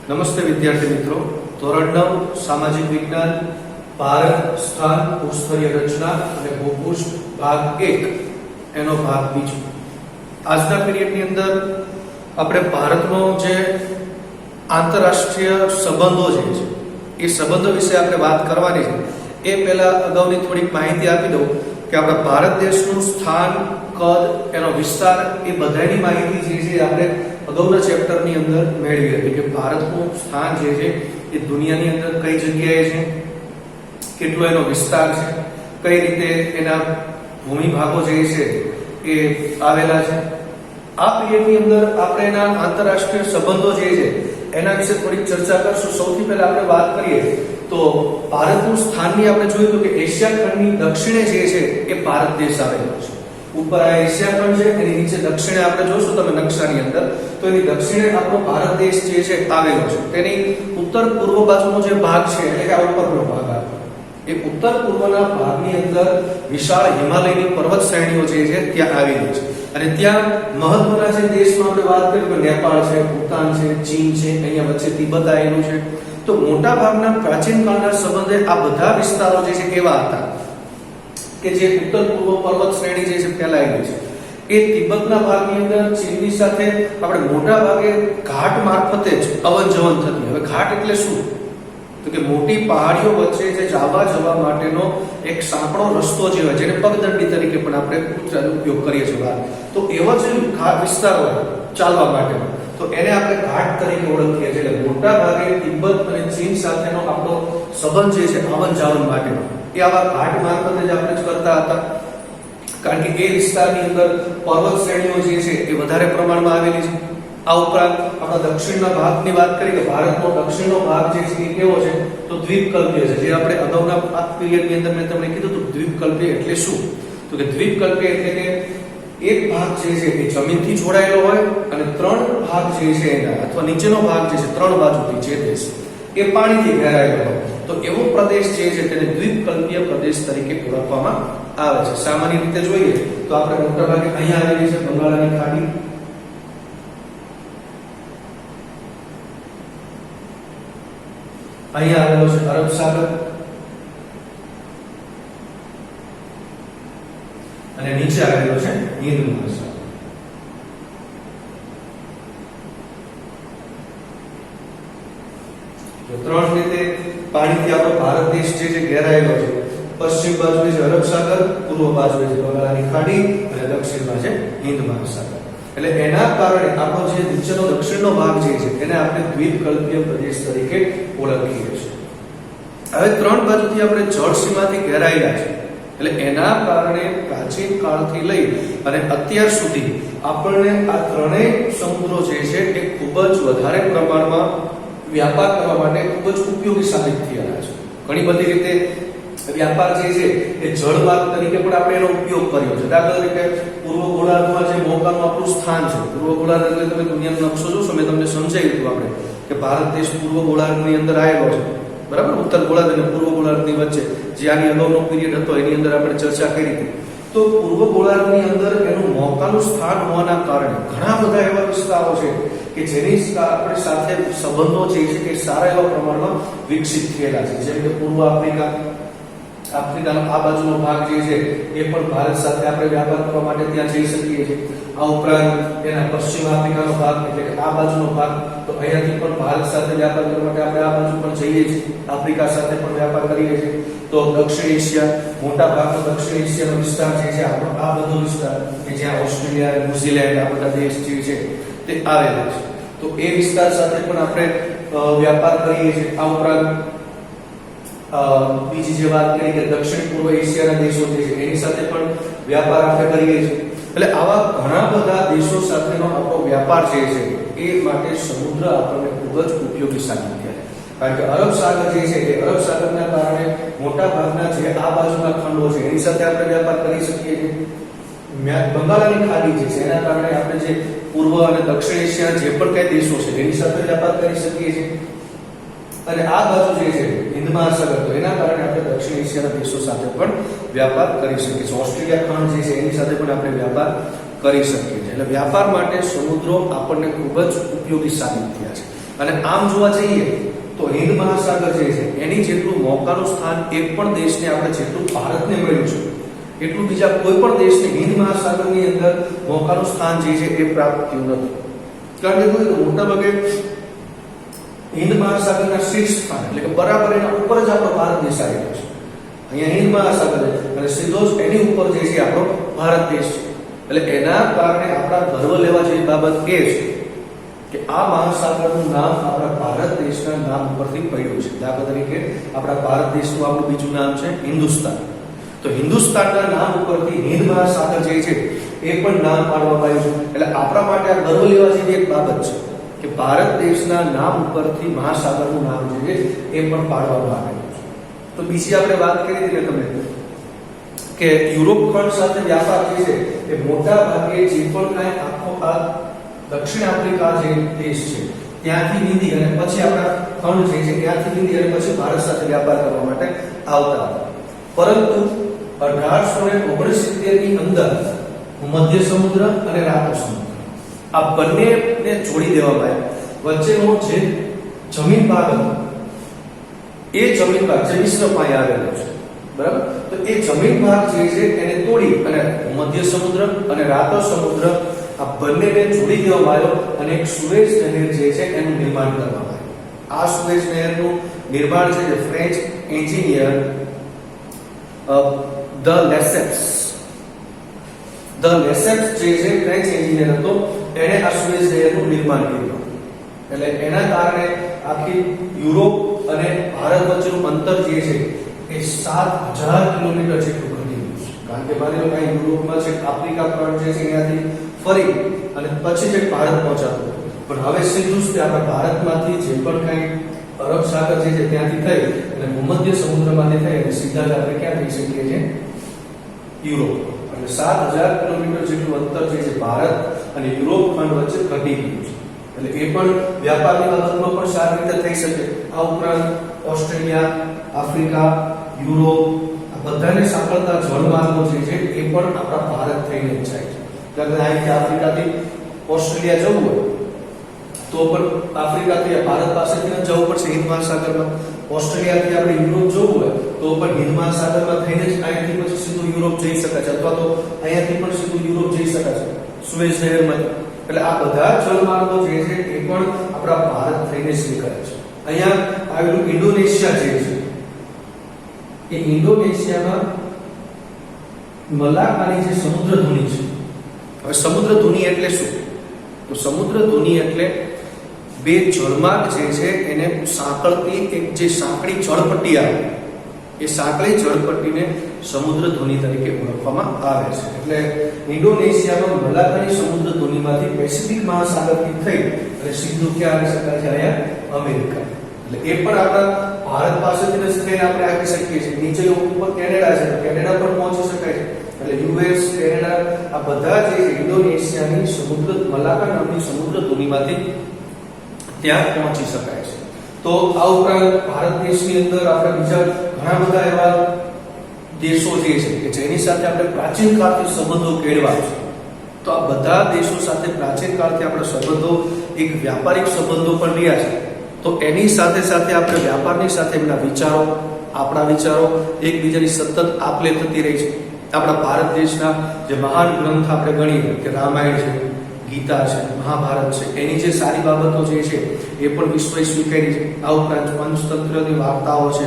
નમસ્તે વિદ્યાર્થી મિત્રો, ધોરણ 9 સામાજિક વિજ્ઞાન ભારત સ્થાન ભૂસ્તરીય રચના અને ભૂપૃષ્ઠ ભાગ 1 એનો ભાગ બીજો. આજના પીરિયડની અંદર આપણે ભારતનો જે આંતરરાષ્ટ્રીય સંબંધો છે એ સંબંધો વિશે આપણે વાત કરવાની છે. એ પહેલા અગાઉની થોડીક માહિતી આપી દઉં કે આપણા ભારત દેશનું સ્થાન, કદ, એનો વિસ્તાર, એ બધાની માહિતી જે છે આપણે અગાઉના ચેપ્ટરની અંદર મેળવી હતી કે ભારતનું સ્થાન જે છે એ દુનિયાની અંદર કઈ જગ્યાએ છે, કેટલો એનો વિસ્તાર છે, કઈ રીતે એના ભૂમિ ભાગો જે છે એ આવેલા છે. આ પીરિયડની અંદર આપણે એના આંતરરાષ્ટ્રીય સંબંધો જે છે એના વિશે થોડીક ચર્ચા કરશું. સૌથી પહેલા આપણે વાત કરીએ તો ભારતનું સ્થાનની આપણે જોયું તો કે એશિયા ખંડની દક્ષિણે જે છે એ ભારત દેશ આવેલો છે. ઉપર આ એશિયા ખંડ છે, એની નીચે દક્ષિણે આપણે જોશો તમે નકશાની અંદર તો એની દક્ષિણે આપણો ભારત દેશ જે છે આવેલો છે. તેની ઉત્તર પૂર્વ બાજુનો જે ભાગ છે એટલે કે આ ઉપરનો ભાગ આવે એ ઉત્તર પૂર્વના ભાગની અંદર વિશાળ હિમાલયની પર્વત શ્રેણીઓ જે છે ત્યાં આવેલી છે. અને ત્યાં મહત્વના જે દેશમાં આપણે વાત કરીએ તો નેપાળ છે, ભૂતાન છે, ચીન છે, અહીંયા વચ્ચે તિબેટ આવેલું છે. તો મોટા ભાગના પ્રાચીન કાળના સંબંધે આ બધા વિસ્તારો જે છે એવા હતા કે જે ઉત્તર પૂર્વ પર્વત શ્રેણી જે છે ફેલાયેલી છે. એ તિબેટના ભાગની અંદર ચીનની સાથે આપણે મોટા ભાગે ઘાટ મારફતે જ અવન જવન થતી. હવે ઘાટ એટલે શું? તો કે મોટી પહાડીઓ વચ્ચે જે જવા માટેનો એક સાંકડો રસ્તો જે હોય જેને પગદંડી તરીકે પણ આપણે ઉપયોગ કરીએ છીએ. તો એવો જે ઘાટ વિસ્તાર હોય ચાલવા માટેનો તો એને આપણે ઘાટ તરીકે ઓળખીએ છીએ. એટલે મોટા ભાગે તિબેટ અને ચીન સાથેનો આપણો સંબંધ જે છે આવન જાવન માટેનો એ આવા ઘાટ મારફતે જ આપણે કરતા હતા. કારણ કે એ વિસ્તારની અંદર પર્વત શ્રેણીઓ જે છે એ વધારે પ્રમાણમાં આવેલી છે. આ ઉપરાંત આપણા દક્ષિણના ભાગની વાત કરીએ કે ભારતનો દક્ષિણનો ભાગ જે છે એ કેવો છે તો દ્વીપકલ્પીય છે. જે આપણે અગાઉના આ પીરિયડની અંદર મેં તમને કીધું તો દ્વીપકલ્પીય એટલે શું? તો કે દ્વીપકલ્પીય એટલે કે એક ભાગ જે છે એ જમીનથી જોડાયેલો હોય અને ત્રણ ભાગ જે છે એના અથવા નીચેનો ભાગ જે છે ત્રણ બાજુથી જે દેશ એ પાણીથી ઘેરાયેલો હોય તો એવો પ્રદેશ જે છે તેને દ્વીપકલ્પીય પ્રદેશ તરીકે ઓળખવામાં આવે છે. સામાન્ય રીતે જોઈએ તો આપણે મોટા ભાગે અહીંયા આવેલી છે બંગાળની ખાડી, અહીંયા આવેલો છે અરબ સાગર અને નીચે આવેલો છે હિન્દ મહાસાગર. ત્રણ રીતે પાણીથી આપણો ભારત દેશ જે છે ઘેરાયેલો છે. પશ્ચિમ બાજુ છે અરબ સાગર, પૂર્વ બાજુ છે બંગાળની ખાડી અને દક્ષિણમાં છે હિન્દ મહાસાગર. એટલે એના કારણે આપણો જે નીચેનો દક્ષિણનો ભાગ જે છે એને આપણે દ્વીપકલ્પીય પ્રદેશ તરીકે ઓળખીએ છીએ. હવે ત્રણ બાજુથી આપણે જળ સીમાથી ઘેરાયેલા છે એટલે એના કારણે પ્રાચીન કાળથી લઈ અને અત્યાર સુધી આપણને આ ત્રણેય સમુદ્રો જે છે એ ખૂબ જ વધારે પ્રમાણમાં વ્યાપાર કરવા માટે ખૂબ જ ઉપયોગી સાબિત થયેલા છે. ઘણી બધી રીતે વ્યાપાર જે છે એ જળમાર્ગ તરીકે પણ આપણે એનો ઉપયોગ કર્યો છે. દાખલા તરીકે પૂર્વ ગોળાર્ધમાં જે મોકાનું આપણું સ્થાન છે, પૂર્વ ગોળાર્ધ એટલે તમે દુનિયાનો નકશો જોશો, મેં તમને સમજાવી દીધું આપણે કે ભારત દેશ પૂર્વ ગોળાર્ધની અંદર આવેલો છે, બરાબર. ઉત્તર ગોળાર્ધ અને પૂર્વ ગોળાર્ધની વચ્ચે જે આની અગાઉનો પીરિયડ હતો એની અંદર આપણે ચર્ચા કરી હતી. તો પૂર્વ ગોળાર્ધની અંદર એનું મોકાનું સ્થાન હોવાના કારણે ઘણા બધા એવા વિસ્તારો છે કે જેની આપણે સાથે સંબંધો જે છે એ સારા એવા પ્રમાણમાં વિકસિત થયેલા છે. જેમ કે પૂર્વ આફ્રિકાનો આ બાજુનો ભાગ જે છે એ પણ ભારત સાથે આપણે વ્યાપાર કરવા માટે ત્યાં જઈ શકીએ છીએ. આ ઉપરાંત એના પશ્ચિમ આફ્રિકાનો ભાગ એટલે કે આ બાજુનો ભાગ તો અહીંયાથી પણ ભારત સાથે વ્યાપાર કરવા માટે આપણે આ બાજુ પણ જઈએ છીએ, આફ્રિકા સાથે પણ વ્યાપાર કરીએ છીએ. તો દક્ષિણ એશિયા, મોટા ભાગનો દક્ષિણ એશિયાનો વિસ્તાર જે છે આપણો આ બધો વિસ્તાર કે જ્યાં ઓસ્ટ્રેલિયા, ન્યુઝીલેન્ડ આ બધા દેશ જે છે તે આવેલા છે. તો એ વિસ્તાર સાથે પણ આપણે વ્યાપાર કરીએ છીએ. આ ઉપરાંત બીજી જે વાત કરી કે દક્ષિણ પૂર્વ એશિયાના દેશો જે છે એની સાથે પણ વ્યાપાર આપણે કરીએ છીએ. એટલે આવા ઘણા બધા દેશો સાથેનો આપણો વ્યાપાર જે છે એ માટે સમુદ્ર આપણને ખૂબ જ ઉપયોગી સાબિત થયા. કારણ કે અરબ સાગર જે છે એ અરબ સાગરના કારણે મોટા ભાગના જે આ બાજુના ખંડો છે એની સાથે આપણે વ્યાપાર કરી શકીએ છીએ. બંગાળની ખાડી જે છે એના કારણે આપણે જે પૂર્વ અને દક્ષિણ એશિયાના જે પણ કઈ દેશો છે એની સાથે વ્યાપાર કરી શકીએ છીએ. અને આ બાજુ જે છે હિન્દ મહાસાગર તો એના કારણે આપણે દક્ષિણ એશિયાના દેશો સાથે પણ વ્યાપાર કરી શકીએ છીએ. ઓસ્ટ્રેલિયા ખંડ જે છે એની સાથે પણ આપણે વ્યાપાર કરી શકીએ છીએ. એટલે વ્યાપાર માટે સમુદ્રો આપણને ખૂબ જ ઉપયોગી સાબિત થયા છે. અને આમ જોવા જઈએ તો હિન્દ મહાસાગર જે છે એની જેટલું મોકાનું સ્થાન એક પણ દેશને આપણે જેટલું ભારતને મળ્યું છે એટલું બીજા કોઈ પણ દેશને હિન્દ મહાસાગરની અંદર મોકાનું સ્થાન જે છે એ પ્રાપ્ત થયું નથી. કારણ કે મોટા ભાગે હિન્દ મહાસાગરના શીર્ષ સ્થાન એટલે કે બરાબર એના ઉપર જ આપણો ભારત દેશ આવેલો છે. અહીંયા હિન્દ મહાસાગર અને સીધો જ એની ઉપર જે છે આપણો ભારત દેશ છે. એટલે એના કારણે આપણા ગર્વ લેવા જેવી બાબત એ છે કે આ મહાસાગરનું નામ આપણા ભારત દેશના નામ ઉપરથી પડ્યું છે. દાખલા તરીકે આપણા ભારત દેશનું આપણું બીજું નામ છે હિન્દુસ્તાન. તો હિન્દુસ્તાનના નામ ઉપરથી હિન્દ મહાસાગર જે છે એ પણ નામ પાડવામાં આવ્યું છે. એટલે આપણા માટે આ ગર્વ લેવા જેવી એક બાબત છે કે ભારત દેશના નામ ઉપરથી મહાસાગરનું નામ જે છે એ પણ પાડવામાં આવ્યું છે. તો બીજી આપણે વાત કરી હતી તમે કે યુરોપ ખંડ સાથે વ્યાપાર જે છે એ મોટા ભાગે જે પણ કાંઈ આખો આ દક્ષિણ આફ્રિકા જે દેશ છે ત્યાંથી નીકળી અને પછી આપણા ખંડ જે છે ત્યાંથી નીકળી અને પછી ભારત સાથે વ્યાપાર કરવા માટે આવતા હતા. પરંતુ 1869 ની અંદર મધ્ય સમુદ્ર અને રાતો સમુદ્ર આ બંનેને જોડી દેવામાં આવ્યા. વચ્ચેનો જે જમીન ભાગ હતો એ જમીન ભાગ જે વિશ્વ પાસે આવેલો છે બરાબર. તો એ જમીન ભાગ જે છે એને તોડી અને મધ્ય સમુદ્ર અને રાતો સમુદ્ર આ બંનેને જોડી દેવામાં આવ્યો અને એક સુએઝ નહેર જે છે એનું નિર્માણ કરવામાં આવ્યું. આ સુએઝ નહેરનું નિર્માણ છે જે ફ્રેન્ચ એન્જિનિયર ધ લેસેપ્સ જે છે ફ્રેન્ચ એન્જિનિયર હતો એણે આ સુએઝ નહેરનું નિર્માણ કર્યું. એટલે એના કારણે આખી યુરોપ અને ભારત વચ્ચેનું અંતર જે છે એ 7000 કિલોમીટર જેટલું ઘટી ગયું છે. કારણ કે માની લો કે યુરોપમાં છે આફ્રિકા ખંડ જે છે ત્યાંથી ફરી અને પછી જે ભારત પહોંચાતું પણ હવે સીધું જ આપણા ભારતમાંથી જે પણ કંઈ અરબ સાગર જે છે ત્યાંથી થઈ અને ભૂમધ્ય સમુદ્રમાંથી થઈ અને સીધા જ આપણે ક્યાં થઈ શકીએ છીએ યુરોપ. એટલે 7000 કિલોમીટર જેટલું અંતર જે છે ભારત અને યુરોપ ખંડ વચ્ચે ઘટી ગયું છે. એટલે એ પણ વ્યાપારની બાબતમાં પણ સારી રીતે થઈ શકે. આ ઉપરાંત ઓસ્ટ્રેલિયા, આફ્રિકા, યુરોપ આ બધાને સાંકળતા જળમાર્ગો જે છે એ પણ આપણા ભારત થઈને જ જાય છે. એટલે અહીંથી આફ્રિકાથી ઓસ્ટ્રેલિયા જવું હોય તો પણ આફ્રિકાથી ભારત પાસેથી જ જવું પડશે હિન્દ મહાસાગરમાં. ઓસ્ટ્રેલિયાથી આપણે યુરોપ જવું હોય તો પણ હિન્દ મહાસાગરમાં થઈને જ અહીંથી પછી સીધું યુરોપ જઈ શકાય છે અથવા તો અહીંયાથી પણ સીધું યુરોપ જઈ શકાય છે સુએઝ નહેરમાંથી. એટલે આ બધા જળમાર્ગો જે છે એ પણ આપણા ભારત થઈને જ નીકળે છે. અહીંયા આવેલું ઇન્ડોનેશિયા જે છે એ ઇન્ડોનેશિયામાં મલાક્કાની જે સમુદ્ર ધુની છે. હવે સમુદ્ર ધુની એટલે શું? તો સમુદ્ર ધુની એટલે બે જળમાર્ગ જે છે એને સાંકળતી એક જે સાંકડી જળપટ્ટી આવે એ સાંકડી જળપટ્ટીને સમુદ્ર ધુની તરીકે ઓળખવામાં આવે છે. એટલે ઇન્ડોનેશિયામાં મલાક્કાની સમુદ્ર ધુનીમાંથી પેસિફિક મહાસાગરથી થઈ અને સીધું ક્યાં આવી શકાય છે અહીંયા અમેરિકા. એટલે એ પણ આપણા ભારત પાસેથી જ થઈને આપણે આવી શકીએ છીએ. નીચે ઉપર કેનેડા છે તો કેનેડા પર પહોંચી શકાય છે. એટલે યુએસ, કેનેડા આ બધા જે ઇન્ડોનેશિયાની સમુદ્ર મલાક્કા નામની સમુદ્ર ધુનીમાંથી ત્યાં પહોંચી શકાય છે. તો આ ઉપરાંત ભારત દેશની અંદર આપણે બીજા ઘણા બધા એવા દેશો જે છે કે જેની સાથે આપણે પ્રાચીન કાળથી સંબંધો કેળવા છે. તો આ બધા દેશો સાથે પ્રાચીન કાળથી આપણા સંબંધો એક વ્યાપારિક સંબંધો પણ રહ્યા છે. તો એની સાથે સાથે આપણે વ્યાપારની સાથે એમના વિચારો, આપણા વિચારો એકબીજાની સતત આપ-લે થતી રહી છે. આપણા ભારત દેશના જે મહાન ગ્રંથ આપણે ગણીએ કે રામાયણ છે, ગીતા છે, મહાભારત છે, એની જે સારી બાબતો જે છે એ પણ વિશ્વએ સ્વીકારી છે. આ ઉપરાંત પંચતંત્રની વાર્તાઓ છે,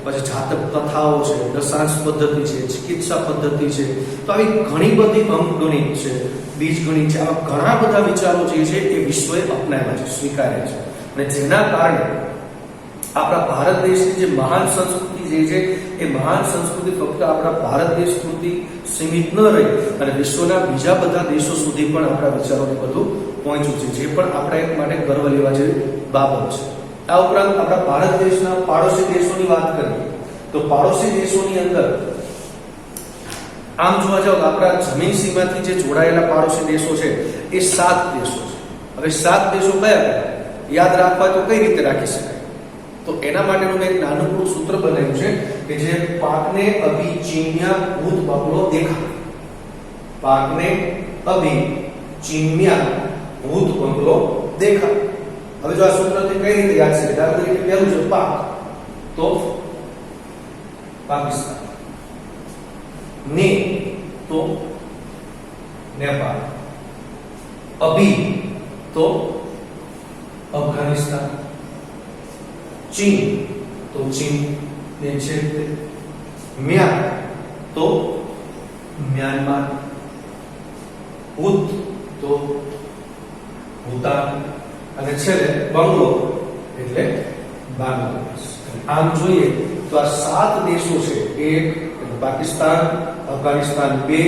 પછી જાતક કથાઓ છે, દશાંશ પદ્ધતિ છે, ચિકિત્સા પદ્ધતિ છે. તો આવી ઘણી બધી અંકગણિત છે, બીજગણિત છે, આવા ઘણા બધા વિચારો જે છે એ વિશ્વએ અપનાવ્યા છે, સ્વીકાર્યા છે. અને જેના કારણે આપણા ભારત દેશની જે મહાન સંસ્કૃતિ જે છે એ મહાન સંસ્કૃતિ ફક્ત આપણા ભારત દેશ પૂરતી સીમિત ન રહી અને વિશ્વના બીજા બધા દેશો સુધી પણ આપણા વિચારોને બધું પહોંચ્યું છે, જે પણ આપણા એક માટે ગર્વ લેવા જેવી બાબત છે. આ ઉપરાંત આપણા ભારત દેશના પાડોશી દેશોની વાત કરીએ તો પાડોશી દેશોની અંદર આમ જોવા જાવ તો આપણા જમીન સીમાથી જે જોડાયેલા પાડોશી દેશો છે એ 7 દેશો છે. હવે 7 દેશો કયા યાદ રાખવા તો કઈ રીતે રાખી શકાય? તો એના માટેનું એક નાનકડું સૂત્ર બનાવ્યું છે કે જે પાકને અભી ચીમ્યા ભૂત બગલો દેખા. પાકને અભી ચીમ્યા ભૂત બગલો દેખા. હવે જો આ સૂત્રથી કઈ રીતે યાદ છે, દાખલા તરીકે પહેલું છે પાક, તો પાકિસ્તાન, ને તો નેપાળ, અભી તો અફઘાનિસ્તાન, ચીન તો ચીન ને છે, મ્યાન તો મ્યાનમાર, ભૂત તો ભૂતાન, અને છેલ્લે બંગલો એટલે બાંગ્લાદેશ. આમ જોઈએ તો આ 7 દેશો છે, એક પાકિસ્તાન, અફઘાનિસ્તાન 2,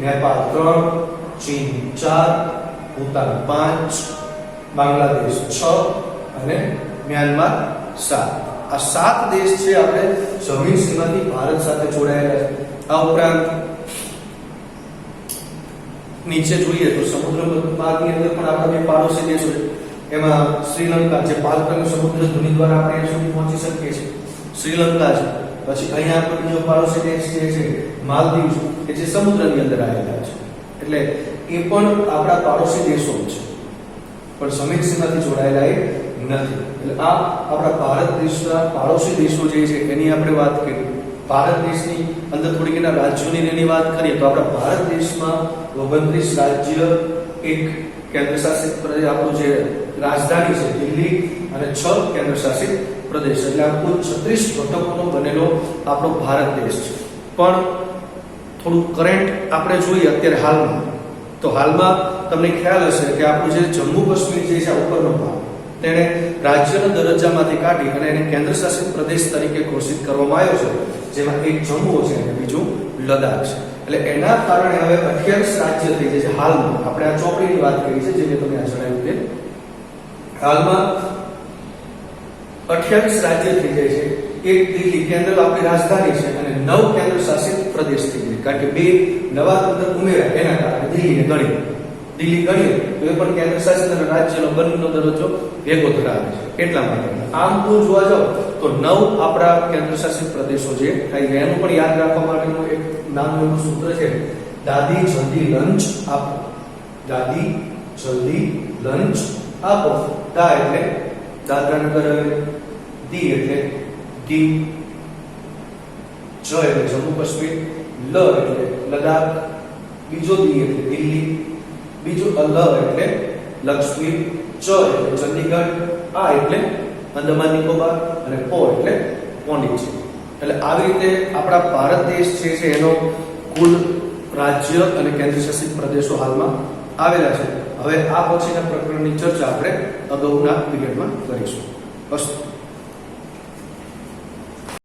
નેપાળ 3, ચીન 4, ભૂતાન 5, બાંગ્લાદેશ 6 અને મ્યાનમાર 7. આ 7 દેશ છે આપણે જમીન સીમાથી ભારત સાથે જોડાયેલા છે. આ ઉપરાંત નીચે જોઈએ તો સમુદ્ર માર્ગની અંદર પણ આપણા બે પાડોશી દેશો છે. એમાં શ્રીલંકા જે પાલકંગ સમુદ્ર ધુની દ્વારા આપણે અહીં સુધી પહોંચી શકીએ છીએ, શ્રીલંકા છે. પછી અહીંયા પણ બીજો પાડોશી દેશ જે છે માલદીવ કે જે સમુદ્રની અંદર આવેલા છે. એટલે એ પણ આપણા પાડોશી દેશો છે, પણ જમીન સીમાથી જોડાયેલા એ નથી. એટલે આ આપણા ભારત દેશના પાડોશી દેશો જે છે એની આપણે વાત કરી. ભારત દેશની અંદર થોડીક એના રાજ્યોની એની વાત કરીએ તો આપણા ભારત દેશમાં 29 રાજ્ય, એક કેન્દ્ર શાસિત પ્રદેશ, આપણું જે રાજધાની છે દિલ્હી, અને 6 કેન્દ્ર શાસિત પ્રદેશ. એટલે આ કુલ 36 ઘટકોનો બનેલો આપણો ભારત દેશ છે. પણ થોડું કરંટ આપણે જોઈએ અત્યારે હાલમાં, તો હાલમાં તમને ખ્યાલ હશે કે આપણું જે જમ્મુ કાશ્મીર જે છે ઉપરનો ભાગ, તેને રાજ્યના દરજ્જામાંથી કાઢી અને એને કેન્દ્ર શાસિત પ્રદેશ તરીકે ઘોષિત કરવામાં આવ્યો છે, જેમાં એક જમ્મુ છે અને બીજું લદ્દાખ છે. એટલે એના કારણે હવે 28 રાજ્ય થઈ જાય છે હાલમાં. આપણે આ ચોપડીની વાત કરી છે, જે મેં તમને જણાવ્યું કે હાલમાં 28 રાજ્ય થઈ જાય છે. એક દિલ્હી કેન્દ્ર આપણી રાજધાની છે અને 9 કેન્દ્ર શાસિત પ્રદેશ થઈ જાય, કારણ કે 2 નવા અંદર ઉમેર્યા એના કારણે દિલ્હી ગણીએ તો એ પણ કેન્દ્ર શાસિત અને રાજ્યનો બંનેનો દરજ્જો ભેગો ધરાવે છે. એટલા માટે આમ તો જોવા જાવ તો 9 આપણા કેન્દ્ર શાસિત પ્રદેશો જે થાય છે. એનું પણ યાદ રાખવા માટેનું એક નાનું એવું સૂત્ર છે, દાદી જલ્દી લંચ આપો. દાદી જલ્દી લંચ આપો. દા એટલે દાદરા નગર હવેલી, દી એટલે દીવ, જ એટલે જમ્મુ કાશ્મીર, લ એટલે લદ્દાખ, બીજો દી એટલે દિલ્હી, બીજો લ એટલે લક્ષદ્વીપ, ચ એટલે ચંદીગઢ, આ એટલે અંદમાન નિકોબાર, અને પો એટલે પોંડિચેરી. એટલે આવી રીતે આપણા ભારત દેશ જે છે એનો કુલ રાજ્ય અને કેન્દ્ર શાસિત પ્રદેશો હાલમાં આવેલા છે. હવે આ પછીના પ્રકરણની ચર્ચા આપણે અગાઉના પીરિયડમાં કરીશું. બસ.